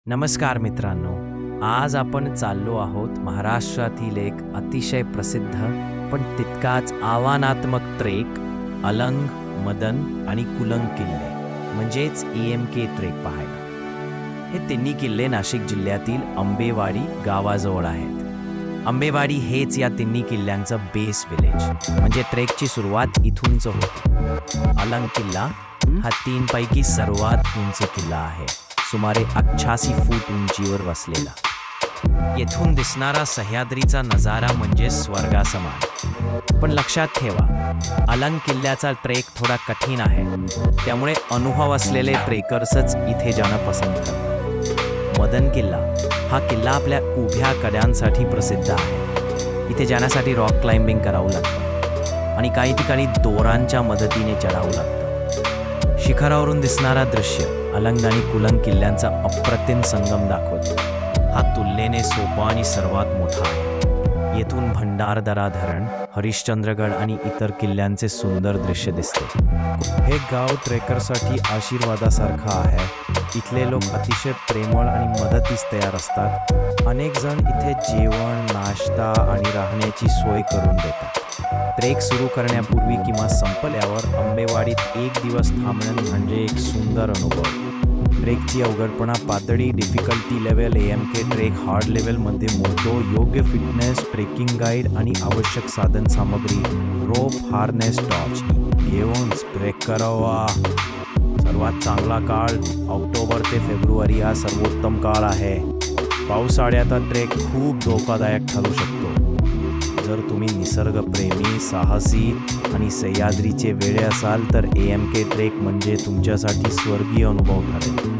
नमस्कार मित्रांनो, आज आपण चाललो आहोत महाराष्ट्रातील एक अतिशय प्रसिद्ध पण तितकाच आव्हानात्मक ट्रेक अलंग, मदन आणि कुलंग किल्ले म्हणजेच EMK ट्रेक पाहायला। हे तिन्ही किल्ले नाशिक जिल्ह्यातील आंबेवाडी गावाजवळ आहेत। आंबेवाडी हेच या तिन्ही किल्ल्यांचं बेस विलेज, म्हणजे ट्रेकची सुरुवात इथूनच होते। अलंग किल्ला हा 3 पैकी सर्वात उंच किल्ला आहे, सुमारे 88 फूट उंचीवर वसलेला। येथून दिसणारा सह्याद्रीचा नजारा म्हणजे स्वर्गासमान। पण लक्षात ठेवा, अलंग किल्ल्याचा ट्रेक थोडा कठीण आहे, त्यामुळे अनुभव असलेले ट्रेकर्सच इथे जाणं पसंत करतात। मदन किल्ला हा किल्ला आपल्या उभ्या कड्यांसाठी प्रसिद्ध आहे। इथे जाण्यासाठी रॉक क्लाइम्बिंग करावं लागतं आणि काही ठिकाणी दोरांच्या मदतीने चढावं लागतं। शिखरावरून दिसणारा दृश्य अलंग आणि कुलंग किल्ल्यांचा अप्रतिम संगम दाखवतो। हा तुलनेने सोपा आणि सर्वात मोठा आहे। येथून भंडारदरा धरण, हरिश्चंद्रगड आणि इतर किल्ल्यांचे सुंदर दृश्य दिसते। हे गाव ट्रेकरसाठी आशीर्वादासारखं आहे। इथले लोक अतिशय प्रेमळ आणि मदतीस तयार असतात। अनेक जण इथे जेवण, नाश्ता आणि राहण्याची सोय करून देतात। ट्रेक सुरू करण्यापूर्वी किंवा संपल्यावर आंबेवाडीत एक दिवस थांबणं म्हणजे एक सुंदर अनुभव। ट्रेकची अवघडपणा पातळी, difficulty level, EMK trek hard लेवलमध्ये मोडतो। योग्य फिटनेस, ट्रेकिंग गाईड आणि आवश्यक साधन सामग्री, रोप, हार्नेस, टॉर्च घेऊन ट्रेक करावा। सर्वात चांगला काळ ऑक्टोबर ते फेब्रुवारी हा सर्वोत्तम काळ आहे। पावसाळ्यात ट्रेक खूप धोकादायक ठरू शकतो। जर तुम्ही निसर्गप्रेमी, साहसी आणि सह्याद्रीचे वेडे असाल तर EMK ट्रेक म्हणजे तुमच्यासाठी स्वर्गीय अनुभव ठरेल।